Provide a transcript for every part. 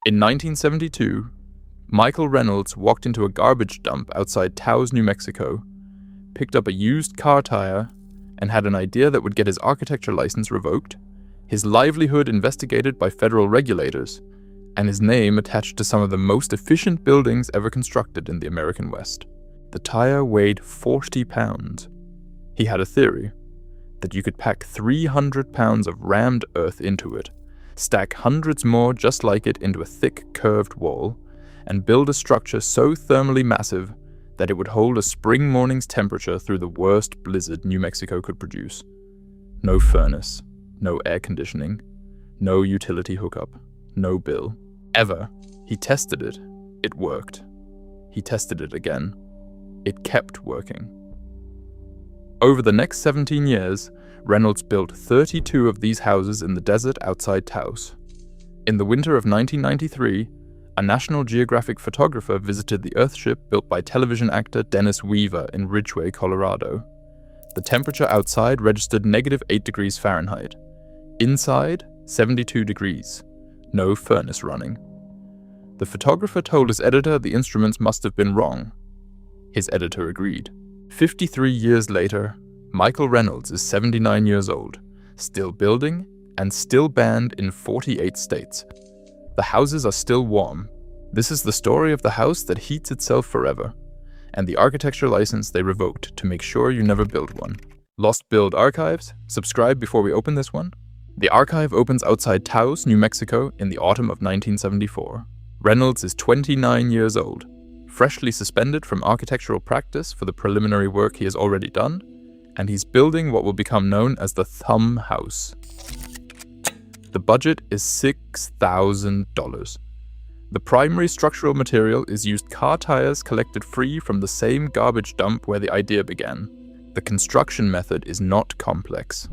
In 1972, Michael Reynolds walked into a garbage dump outside Taos, New Mexico, picked up a used car tire, and had an idea that would get his architecture license revoked, his livelihood investigated by federal regulators, and his name attached to some of the most efficient buildings ever constructed in the American West. The tire weighed 40 pounds. He had a theory that you could pack 300 pounds of rammed earth into it, stack hundreds more just like it into a thick, curved wall, and build a structure so thermally massive that it would hold a spring morning's temperature through the worst blizzard New Mexico could produce. No furnace, no air conditioning, no utility hookup, no bill. Ever. He tested it. It worked. He tested it again. It kept working. Over the next 17 years, Reynolds built 32 of these houses in the desert outside Taos. In the winter of 1993, a National Geographic photographer visited the Earthship built by television actor Dennis Weaver in Ridgway, Colorado. The temperature outside registered -8 degrees Fahrenheit. Inside, 72 degrees. No furnace running. The photographer told his editor the instruments must have been wrong. His editor agreed. 53 years later, Michael Reynolds is 79 years old, still building, and still banned in 48 states. The houses are still warm. This is the story of the house that heats itself forever, and the architecture license they revoked to make sure you never build one. Lost Build Archives? Subscribe before we open this one. The archive opens outside Taos, New Mexico in the autumn of 1974. Reynolds is 29 years old, freshly suspended from architectural practice for the preliminary work he has already done, and he's building what will become known as the Thumb House. The budget is $6,000. The primary structural material is used car tires collected free from the same garbage dump where the idea began. The construction method is not complex.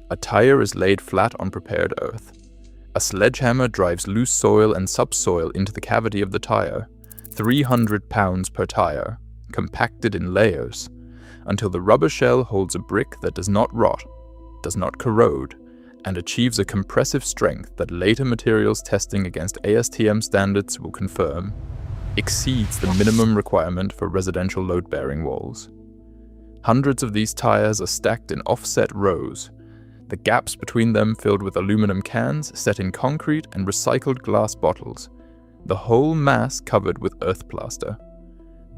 A tire is laid flat on prepared earth. A sledgehammer drives loose soil and subsoil into the cavity of the tire, 300 pounds per tire, compacted in layers, until the rubber shell holds a brick that does not rot, does not corrode, and achieves a compressive strength that later materials testing against ASTM standards will confirm exceeds the minimum requirement for residential load-bearing walls. Hundreds of these tires are stacked in offset rows, the gaps between them filled with aluminum cans set in concrete and recycled glass bottles, the whole mass covered with earth plaster.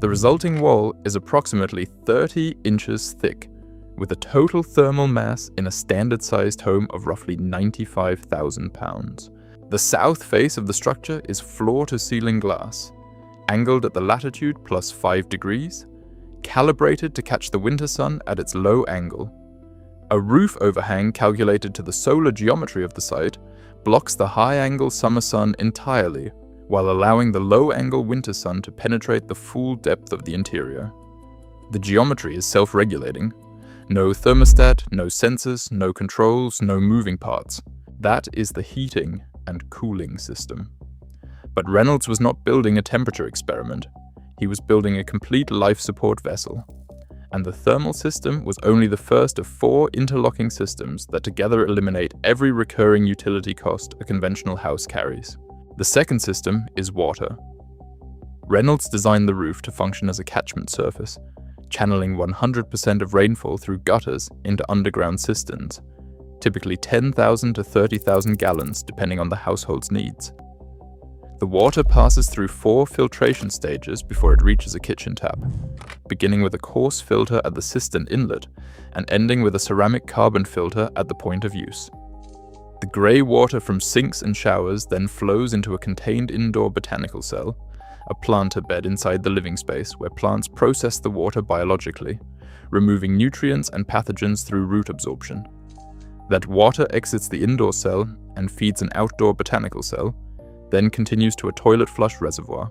The resulting wall is approximately 30 inches thick, with a total thermal mass in a standard-sized home of roughly 95,000 pounds. The south face of the structure is floor-to-ceiling glass, angled at the latitude plus 5 degrees, calibrated to catch the winter sun at its low angle. A roof overhang calculated to the solar geometry of the site blocks the high-angle summer sun entirely, while allowing the low-angle winter sun to penetrate the full depth of the interior. The geometry is self-regulating. No thermostat, no sensors, no controls, no moving parts. That is the heating and cooling system. But Reynolds was not building a temperature experiment. He was building a complete life support vessel. And the thermal system was only the first of 4 interlocking systems that together eliminate every recurring utility cost a conventional house carries. The second system is water. Reynolds designed the roof to function as a catchment surface, channeling 100% of rainfall through gutters into underground cisterns, typically 10,000 to 30,000 gallons depending on the household's needs. The water passes through 4 filtration stages before it reaches a kitchen tap, beginning with a coarse filter at the cistern inlet and ending with a ceramic carbon filter at the point of use. The grey water from sinks and showers then flows into a contained indoor botanical cell, a planter bed inside the living space where plants process the water biologically, removing nutrients and pathogens through root absorption. That water exits the indoor cell and feeds an outdoor botanical cell, then continues to a toilet flush reservoir.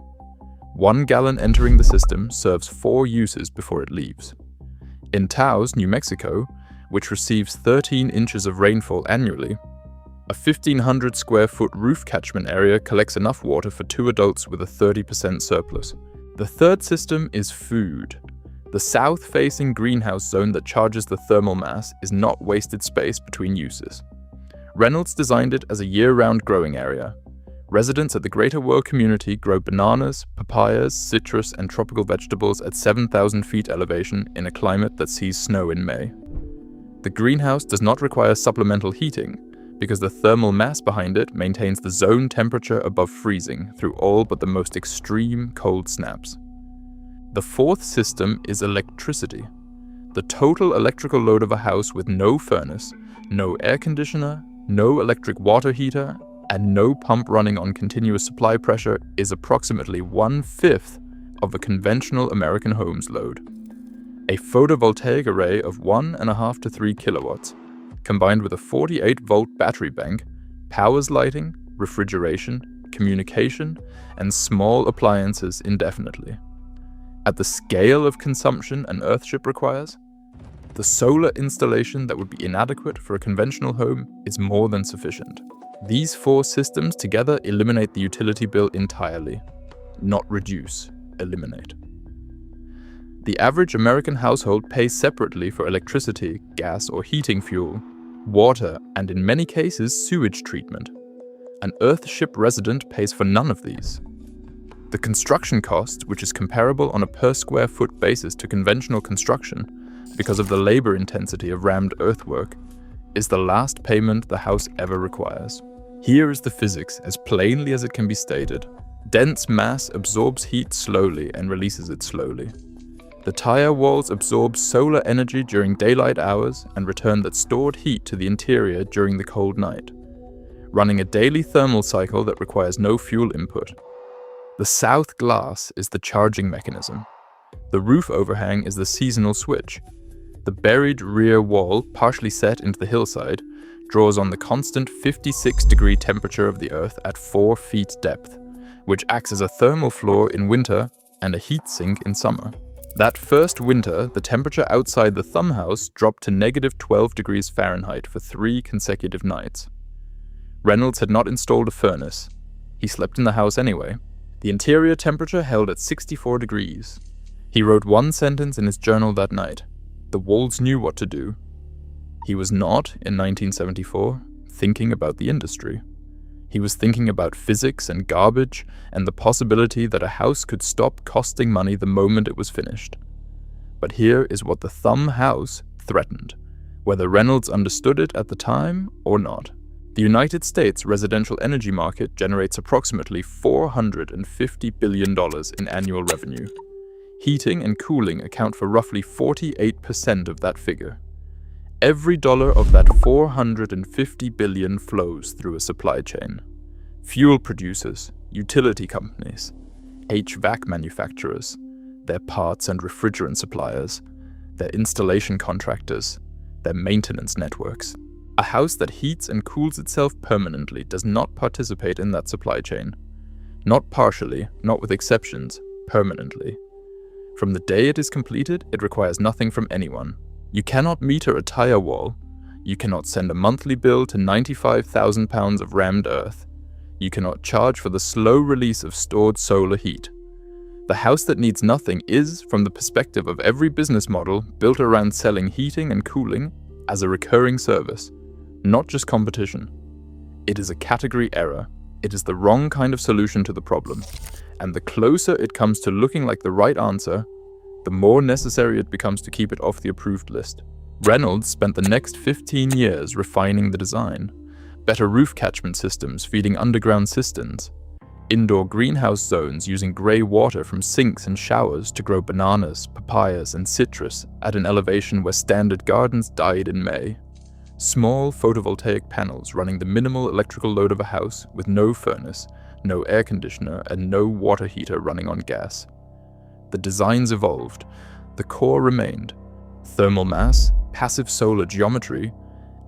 1 gallon entering the system serves 4 uses before it leaves. In Taos, New Mexico, which receives 13 inches of rainfall annually, a 1,500 square foot roof catchment area collects enough water for 2 adults with a 30% surplus. The third system is food. The south-facing greenhouse zone that charges the thermal mass is not wasted space between uses. Reynolds designed it as a year-round growing area, Residents at the Greater World Community grow bananas, papayas, citrus, and tropical vegetables at 7,000 feet elevation in a climate that sees snow in May. The greenhouse does not require supplemental heating because the thermal mass behind it maintains the zone temperature above freezing through all but the most extreme cold snaps. The fourth system is electricity. The total electrical load of a house with no furnace, no air conditioner, no electric water heater, and no pump running on continuous supply pressure is approximately 1/5 of a conventional American home's load. A photovoltaic array of 1.5 to 3 kilowatts, combined with a 48-volt battery bank, powers lighting, refrigeration, communication, and small appliances indefinitely. At the scale of consumption an Earthship requires, the solar installation that would be inadequate for a conventional home is more than sufficient. These four systems together eliminate the utility bill entirely. Not reduce, eliminate. The average American household pays separately for electricity, gas or heating fuel, water, and in many cases sewage treatment. An Earthship resident pays for none of these. The construction cost, which is comparable on a per square foot basis to conventional construction because of the labor intensity of rammed earthwork, is the last payment the house ever requires. Here is the physics as plainly as it can be stated. Dense mass absorbs heat slowly and releases it slowly. The tire walls absorb solar energy during daylight hours and return that stored heat to the interior during the cold night, running a daily thermal cycle that requires no fuel input. The south glass is the charging mechanism. The roof overhang is the seasonal switch. The buried rear wall, partially set into the hillside, draws on the constant 56-degree temperature of the Earth at 4 feet depth, which acts as a thermal floor in winter and a heat sink in summer. That first winter, the temperature outside the thumb house dropped to -12 degrees Fahrenheit for 3 consecutive nights. Reynolds had not installed a furnace. He slept in the house anyway. The interior temperature held at 64 degrees. He wrote one sentence in his journal that night: "The walls knew what to do." He was not, in 1974, thinking about the industry. He was thinking about physics and garbage and the possibility that a house could stop costing money the moment it was finished. But here is what the thumb house threatened, whether Reynolds understood it at the time or not. The United States residential energy market generates approximately $450 billion in annual revenue. Heating and cooling account for roughly 48% of that figure. Every dollar of that $450 billion flows through a supply chain. Fuel producers, utility companies, HVAC manufacturers, their parts and refrigerant suppliers, their installation contractors, their maintenance networks. A house that heats and cools itself permanently does not participate in that supply chain. Not partially, not with exceptions, permanently. From the day it is completed, it requires nothing from anyone. You cannot meter a tire wall. You cannot send a monthly bill to 95,000 pounds of rammed earth. You cannot charge for the slow release of stored solar heat. The house that needs nothing is, from the perspective of every business model, built around selling heating and cooling as a recurring service, not just competition. It is a category error. It is the wrong kind of solution to the problem. And the closer it comes to looking like the right answer, the more necessary it becomes to keep it off the approved list. Reynolds spent the next 15 years refining the design. Better roof catchment systems feeding underground cisterns. Indoor greenhouse zones using grey water from sinks and showers to grow bananas, papayas, and citrus at an elevation where standard gardens died in May. Small photovoltaic panels running the minimal electrical load of a house with no furnace, no air conditioner, and no water heater running on gas. The designs evolved. The core remained. Thermal mass, passive solar geometry,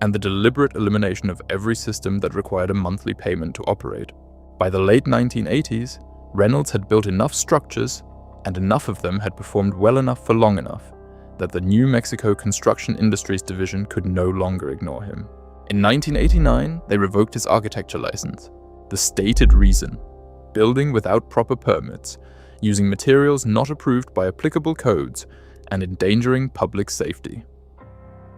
and the deliberate elimination of every system that required a monthly payment to operate. By the late 1980s, Reynolds had built enough structures, and enough of them had performed well enough for long enough, that the New Mexico Construction Industries Division could no longer ignore him. In 1989, they revoked his architecture license. The stated reason: building without proper permits, using materials not approved by applicable codes, and endangering public safety.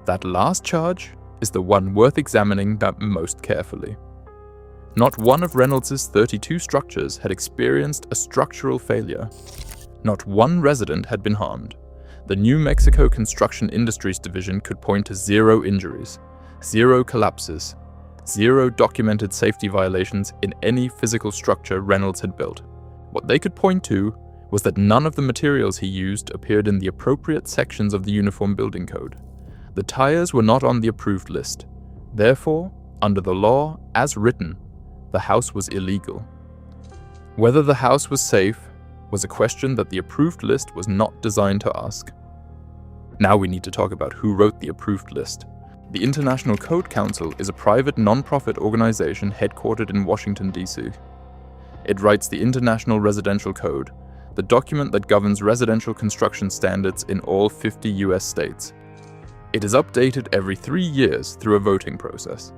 That last charge is the one worth examining most carefully. Not one of Reynolds' 32 structures had experienced a structural failure. Not one resident had been harmed. The New Mexico Construction Industries Division could point to 0 injuries, 0 collapses, 0 documented safety violations in any physical structure Reynolds had built. What they could point to was that none of the materials he used appeared in the appropriate sections of the Uniform Building Code. The tires were not on the approved list. Therefore, under the law, as written, the house was illegal. Whether the house was safe was a question that the approved list was not designed to ask. Now we need to talk about who wrote the approved list. The International Code Council is a private non-profit organization headquartered in Washington, D.C. It writes the International Residential Code, the document that governs residential construction standards in all 50 US states. It is updated every 3 years through a voting process.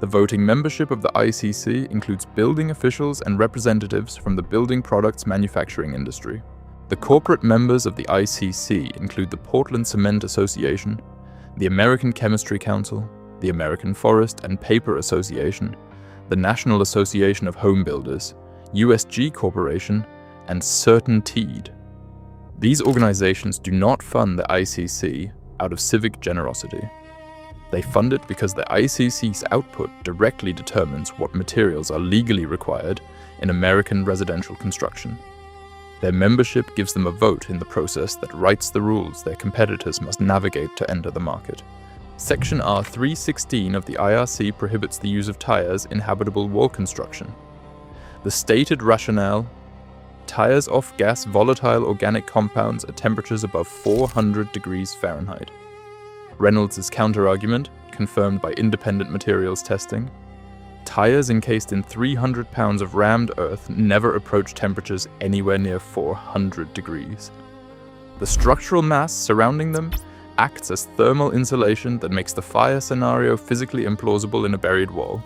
The voting membership of the ICC includes building officials and representatives from the building products manufacturing industry. The corporate members of the ICC include the Portland Cement Association, the American Chemistry Council, the American Forest and Paper Association, the National Association of Home Builders, USG Corporation, and CertainTeed. These organizations do not fund the ICC out of civic generosity. They fund it because the ICC's output directly determines what materials are legally required in American residential construction. Their membership gives them a vote in the process that writes the rules their competitors must navigate to enter the market. Section R316 of the IRC prohibits the use of tires in habitable wall construction. The stated rationale: tires off-gas volatile organic compounds at temperatures above 400 degrees Fahrenheit. Reynolds' counter-argument, confirmed by independent materials testing: tires encased in 300 pounds of rammed earth never approach temperatures anywhere near 400 degrees. The structural mass surrounding them acts as thermal insulation that makes the fire scenario physically implausible in a buried wall.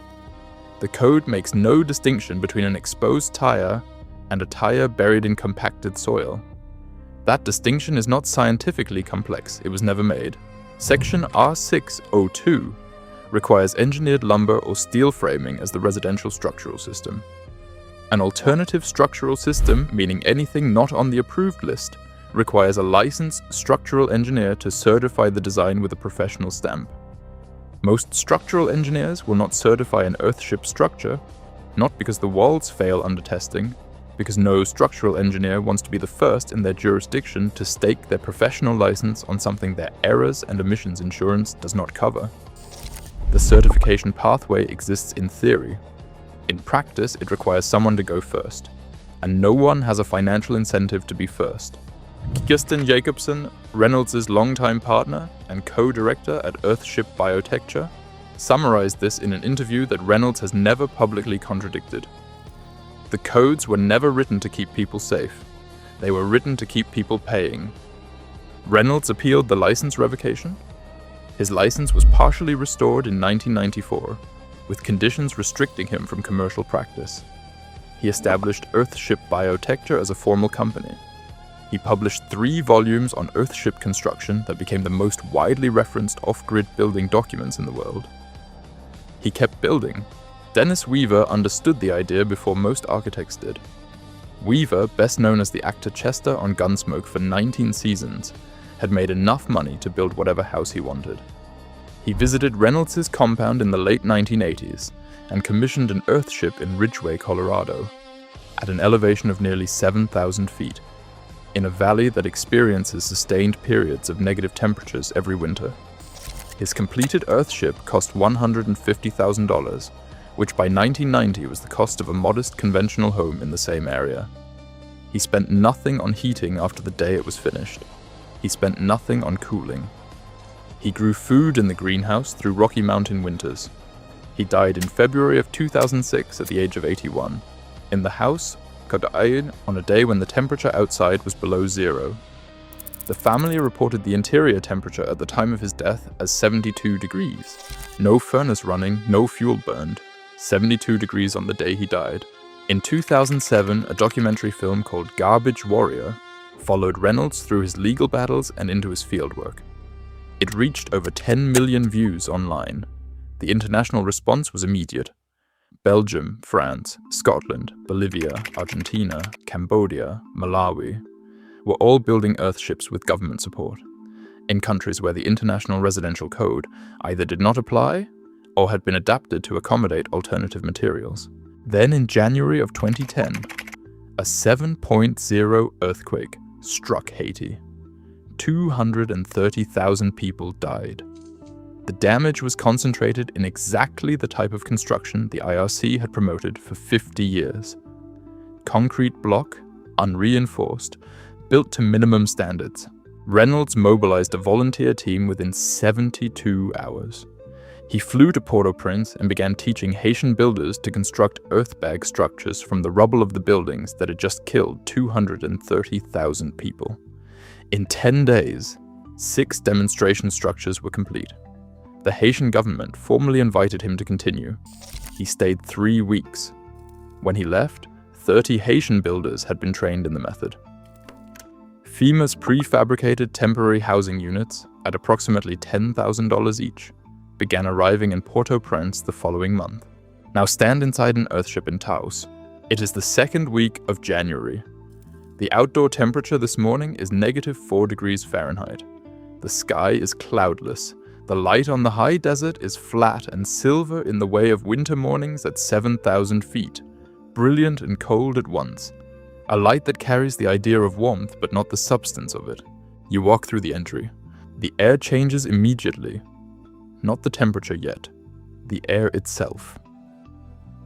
The code makes no distinction between an exposed tire and a tire buried in compacted soil. That distinction is not scientifically complex, it was never made. Section R602 requires engineered lumber or steel framing as the residential structural system. An alternative structural system, meaning anything not on the approved list, requires a licensed structural engineer to certify the design with a professional stamp. Most structural engineers will not certify an Earthship structure, not because the walls fail under testing, because no structural engineer wants to be the first in their jurisdiction to stake their professional license on something their errors and emissions insurance does not cover. The certification pathway exists in theory. In practice, it requires someone to go first, and no one has a financial incentive to be first. Kirsten Jacobson, Reynolds' longtime partner and co-director at Earthship Biotecture, summarized this in an interview that Reynolds has never publicly contradicted. The codes were never written to keep people safe. They were written to keep people paying. Reynolds appealed the license revocation. His license was partially restored in 1994, with conditions restricting him from commercial practice. He established Earthship Biotecture as a formal company. He published 3 volumes on Earthship construction that became the most widely referenced off-grid building documents in the world. He kept building. Dennis Weaver understood the idea before most architects did. Weaver, best known as the actor Chester on Gunsmoke for 19 seasons, had made enough money to build whatever house he wanted. He visited Reynolds' compound in the late 1980s and commissioned an Earthship in Ridgway, Colorado, at an elevation of nearly 7,000 feet, in a valley that experiences sustained periods of negative temperatures every winter. His completed Earthship cost $150,000, which by 1990 was the cost of a modest conventional home in the same area. He spent nothing on heating after the day it was finished. He spent nothing on cooling. He grew food in the greenhouse through Rocky Mountain winters. He died in February of 2006 at the age of 81. In the house, died on a day when the temperature outside was below 0. The family reported the interior temperature at the time of his death as 72 degrees. No furnace running, no fuel burned. 72 degrees on the day he died. In 2007, a documentary film called Garbage Warrior followed Reynolds through his legal battles and into his fieldwork. It reached over 10 million views online. The international response was immediate. Belgium, France, Scotland, Bolivia, Argentina, Cambodia, Malawi were all building Earthships with government support, in countries where the International Residential Code either did not apply or had been adapted to accommodate alternative materials. Then in January of 2010, a 7.0 earthquake struck Haiti. 230,000 people died. The damage was concentrated in exactly the type of construction the IRC had promoted for 50 years. Concrete block, unreinforced, built to minimum standards. Reynolds mobilized a volunteer team within 72 hours. He flew to Port-au-Prince and began teaching Haitian builders to construct earthbag structures from the rubble of the buildings that had just killed 230,000 people. In 10 days, 6 demonstration structures were complete. The Haitian government formally invited him to continue. He stayed 3 weeks. When he left, 30 Haitian builders had been trained in the method. FEMA's prefabricated temporary housing units, at approximately $10,000 each, began arriving in Port-au-Prince the following month. Now stand inside an Earthship in Taos. It is the second week of January. The outdoor temperature this morning is -4 degrees Fahrenheit. The sky is cloudless. The light on the high desert is flat and silver in the way of winter mornings at 7,000 feet, brilliant and cold at once. A light that carries the idea of warmth but not the substance of it. You walk through the entry. The air changes immediately. Not the temperature yet, the air itself.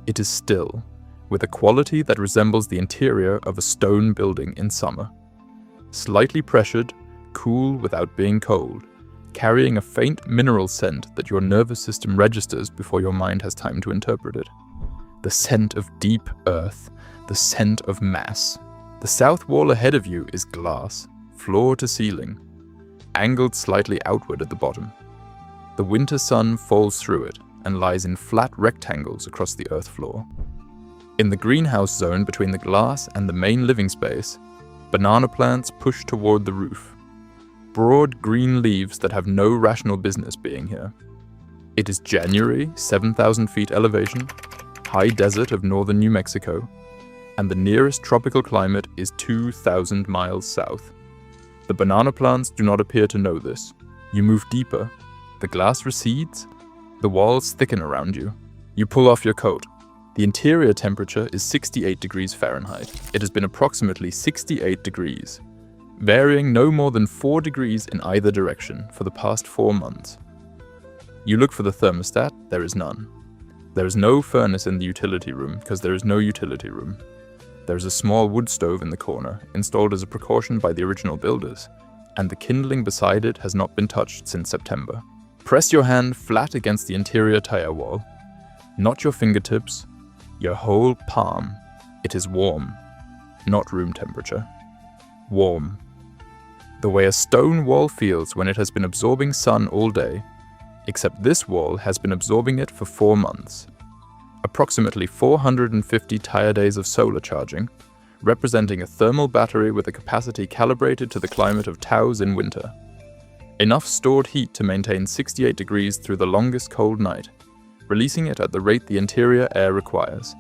It is still, with a quality that resembles the interior of a stone building in summer. Slightly pressured, cool without being cold, carrying a faint mineral scent that your nervous system registers before your mind has time to interpret it. The scent of deep earth, the scent of mass. The south wall ahead of you is glass, floor to ceiling, angled slightly outward at the bottom. The winter sun falls through it and lies in flat rectangles across the earth floor. In the greenhouse zone between the glass and the main living space, banana plants push toward the roof. Broad green leaves that have no rational business being here. It is January, 7,000 feet elevation, high desert of northern New Mexico, and the nearest tropical climate is 2,000 miles south. The banana plants do not appear to know this. You move deeper. The glass recedes. The walls thicken around you. You pull off your coat. The interior temperature is 68 degrees Fahrenheit. It has been approximately 68 degrees, varying no more than 4 degrees in either direction for the past 4 months. You look for the thermostat, there is none. There is no furnace in the utility room because there is no utility room. There is a small wood stove in the corner, installed as a precaution by the original builders, and the kindling beside it has not been touched since September. Press your hand flat against the interior tire wall. Not your fingertips, your whole palm. It is warm, not room temperature. Warm. The way a stone wall feels when it has been absorbing sun all day, except this wall has been absorbing it for 4 months. Approximately 450 tire days of solar charging, representing a thermal battery with a capacity calibrated to the climate of Taos in winter. Enough stored heat to maintain 68 degrees through the longest cold night, releasing it at the rate the interior air requires.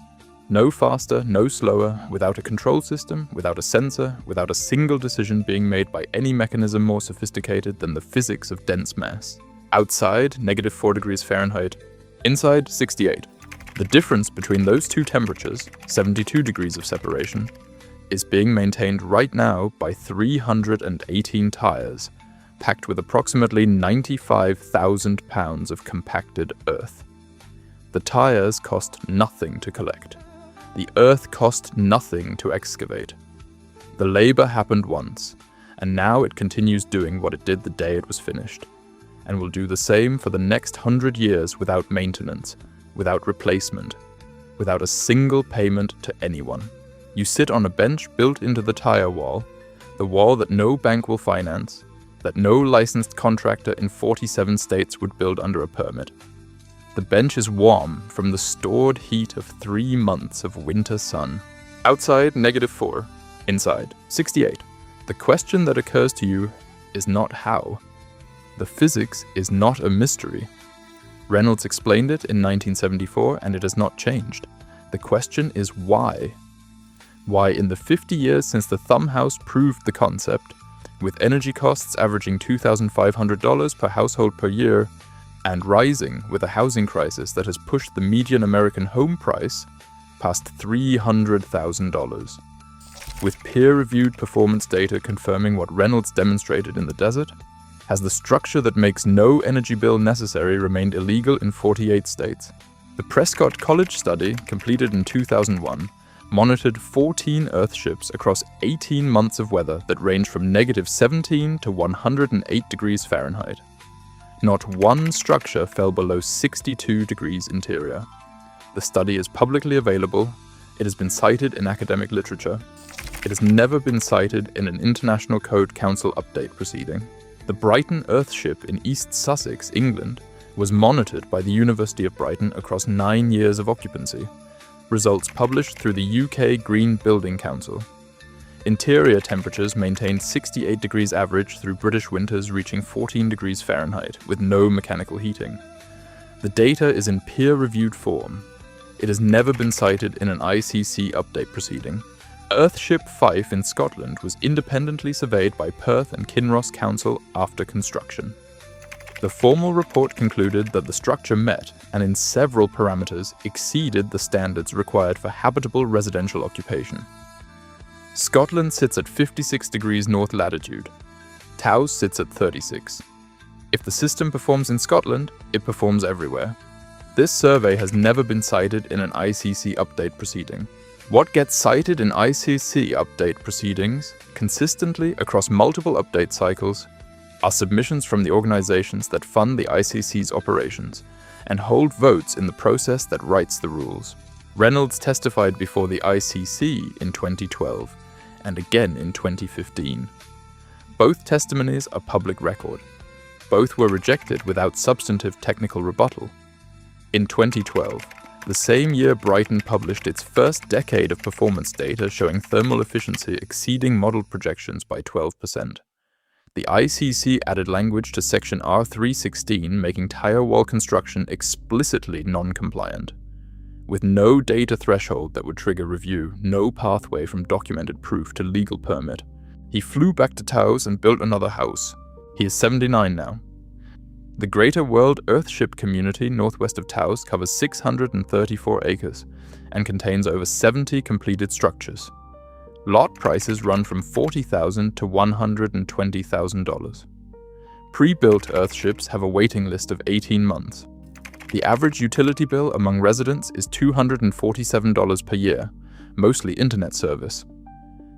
No faster, no slower, without a control system, without a sensor, without a single decision being made by any mechanism more sophisticated than the physics of dense mass. Outside, -4 degrees Fahrenheit. Inside, 68. The difference between those two temperatures, 72 degrees of separation, is being maintained right now by 318 tires, packed with approximately 95,000 pounds of compacted earth. The tires cost nothing to collect. The earth cost nothing to excavate. The labor happened once, and now it continues doing what it did the day it was finished, and will do the same for the next 100 years without maintenance, without replacement, without a single payment to anyone. You sit on a bench built into the tire wall, the wall that no bank will finance, that no licensed contractor in 47 states would build under a permit. The bench is warm from the stored heat of 3 months of winter sun. Outside, -4. Inside, 68. The question that occurs to you is not how. The physics is not a mystery. Reynolds explained it in 1974 and it has not changed. The question is why? Why in the 50 years since the Thumb House proved the concept, with energy costs averaging $2,500 per household per year, and rising with a housing crisis that has pushed the median American home price past $300,000. With peer-reviewed performance data confirming what Reynolds demonstrated in the desert, has the structure that makes no energy bill necessary remained illegal in 48 states. The Prescott College study, completed in 2001, monitored 14 Earthships across 18 months of weather that range from -17 to 108 degrees Fahrenheit. Not one structure fell below 62 degrees interior. The study is publicly available. It has been cited in academic literature. It has never been cited in an International Code Council update proceeding. The Brighton Earthship in East Sussex, England, was monitored by the University of Brighton across 9 years of occupancy. Results published through the UK Green Building Council. Interior temperatures maintained 68 degrees average through British winters reaching 14 degrees Fahrenheit with no mechanical heating. The data is in peer-reviewed form. It has never been cited in an ICC update proceeding. Earthship Fife in Scotland was independently surveyed by Perth and Kinross Council after construction. The formal report concluded that the structure met, and in several parameters, exceeded the standards required for habitable residential occupation. Scotland sits at 56 degrees north latitude. Taos sits at 36. If the system performs in Scotland, it performs everywhere. This survey has never been cited in an ICC update proceeding. What gets cited in ICC update proceedings, consistently across multiple update cycles, are submissions from the organizations that fund the ICC's operations and hold votes in the process that writes the rules. Reynolds testified before the ICC in 2012 and again in 2015. Both testimonies are public record. Both were rejected without substantive technical rebuttal. In 2012, the same year Brighton published its first decade of performance data showing thermal efficiency exceeding model projections by 12%. The ICC added language to section R316 making tire wall construction explicitly non-compliant. With no data threshold that would trigger review, no pathway from documented proof to legal permit, he flew back to Taos and built another house. He is 79 now. The Greater World Earthship community northwest of Taos covers 634 acres and contains over 70 completed structures. Lot prices run from $40,000 to $120,000. Pre-built Earthships have a waiting list of 18 months. The average utility bill among residents is $247 per year, mostly internet service.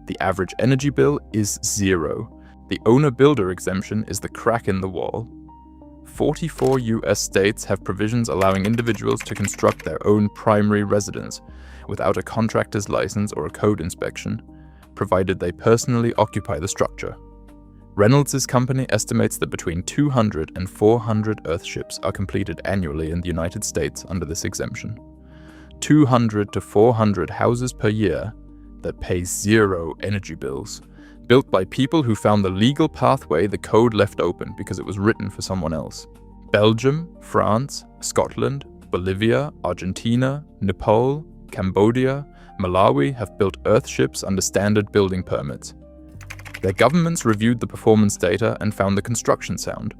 The average energy bill is $0. The owner-builder exemption is the crack in the wall. 44 US states have provisions allowing individuals to construct their own primary residence without a contractor's license or a code inspection, provided they personally occupy the structure. Reynolds' company estimates that between 200 and 400 Earthships are completed annually in the United States under this exemption. 200 to 400 houses per year that pay 0 energy bills, built by people who found the legal pathway the code left open because it was written for someone else. Belgium, France, Scotland, Bolivia, Argentina, Nepal, Cambodia, Malawi have built Earthships under standard building permits. Their governments reviewed the performance data and found the construction sound.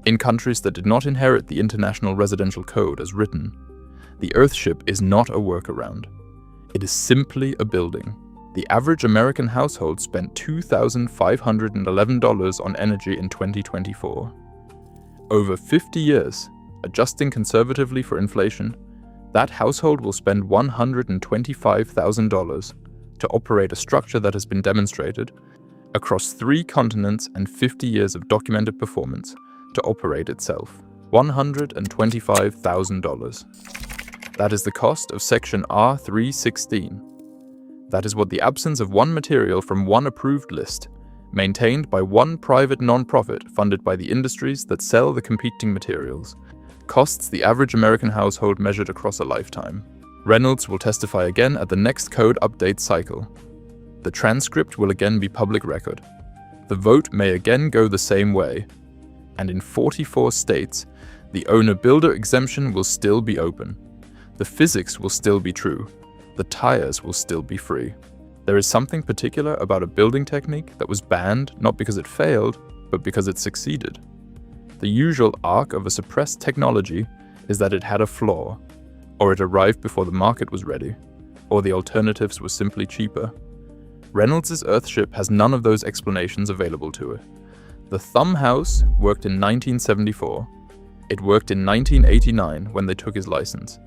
In countries that did not inherit the International Residential Code as written, the Earthship is not a workaround. It is simply a building. The average American household spent $2,511 on energy in 2024. Over 50 years, adjusting conservatively for inflation, that household will spend $125,000 to operate a structure that has been demonstrated across 3 continents and 50 years of documented performance to operate itself. $125,000. That is the cost of section R316. That is what the absence of one material from one approved list, maintained by one private non-profit funded by the industries that sell the competing materials, costs the average American household measured across a lifetime. Reynolds will testify again at the next code update cycle. The transcript will again be public record. The vote may again go the same way. And in 44 states, The owner-builder exemption will still be open. The physics will still be true. The tires will still be free. There is something particular about a building technique that was banned not because it failed, but because it succeeded. The usual arc of a suppressed technology is that it had a flaw, or it arrived before the market was ready, or the alternatives were simply cheaper. Reynolds' Earthship has none of those explanations available to it. The Thumb House worked in 1974. It worked in 1989 when they took his license.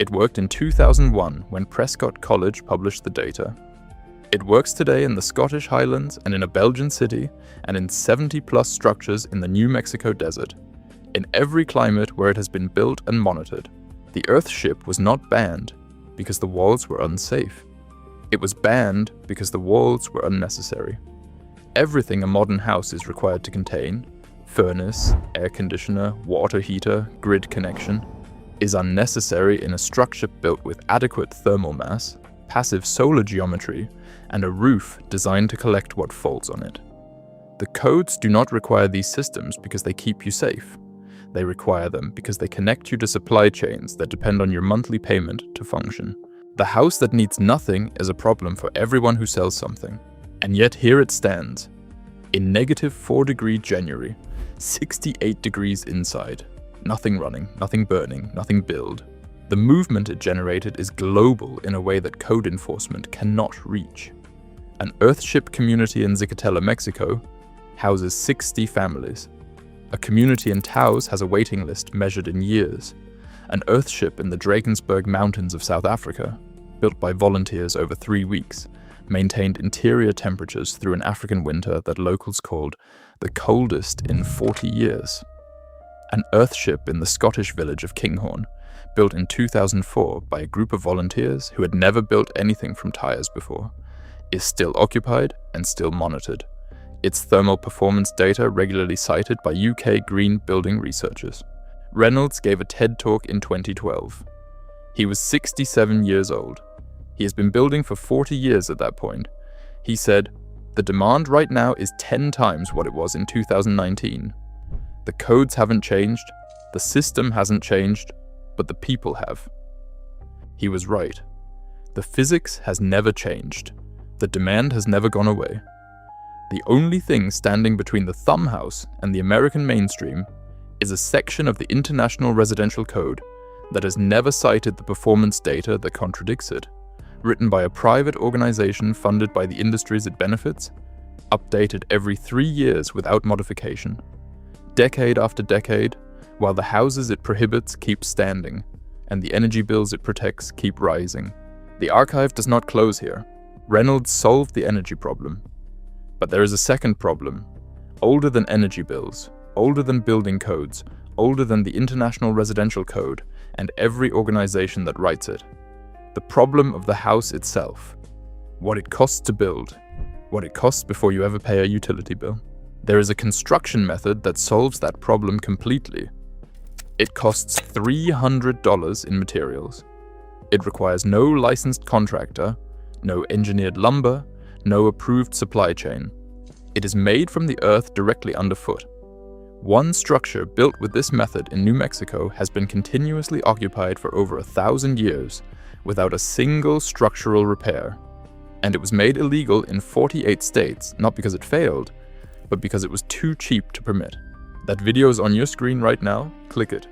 It worked in 2001 when Prescott College published the data. It works today in the Scottish Highlands and in a Belgian city and in 70-plus structures in the New Mexico desert, in every climate where it has been built and monitored. The Earthship was not banned because the walls were unsafe. It was banned because the walls were unnecessary. Everything a modern house is required to contain, furnace, air conditioner, water heater, grid connection, is unnecessary in a structure built with adequate thermal mass, passive solar geometry, and a roof designed to collect what falls on it. The codes do not require these systems because they keep you safe. They require them because they connect you to supply chains that depend on your monthly payment to function. The house that needs nothing is a problem for everyone who sells something. And yet here it stands, in -4-degree January, 68 degrees inside. Nothing running, nothing burning, nothing build. The movement it generated is global in a way that code enforcement cannot reach. An Earthship community in Zicatela, Mexico, houses 60 families. A community in Taos has a waiting list measured in years. An Earthship in the Drakensberg Mountains of South Africa, built by volunteers over 3 weeks, maintained interior temperatures through an African winter that locals called the coldest in 40 years. An Earthship in the Scottish village of Kinghorn, built in 2004 by a group of volunteers who had never built anything from tires before, is still occupied and still monitored. Its thermal performance data regularly cited by UK green building researchers. Reynolds gave a TED Talk in 2012. He was 67 years old. He has been building for 40 years at that point. He said, "The demand right now is 10 times what it was in 2019. The codes haven't changed, the system hasn't changed, but the people have." He was right. The physics has never changed. The demand has never gone away. The only thing standing between the Thumb House and the American mainstream is a section of the International Residential Code that has never cited the performance data that contradicts it, written by a private organization funded by the industries it benefits, updated every 3 years without modification, decade after decade, while the houses it prohibits keep standing, and the energy bills it protects keep rising. The archive does not close here. Reynolds solved the energy problem. But there is a second problem, older than energy bills, older than building codes, older than the International Residential Code, and every organization that writes it. The problem of the house itself. What it costs to build. What it costs before you ever pay a utility bill. There is a construction method that solves that problem completely. It costs $300 in materials. It requires no licensed contractor, no engineered lumber, no approved supply chain. It is made from the earth directly underfoot. One structure built with this method in New Mexico has been continuously occupied for over 1,000 years without a single structural repair. And it was made illegal in 48 states, not because it failed, but because it was too cheap to permit. That video is on your screen right now, click it.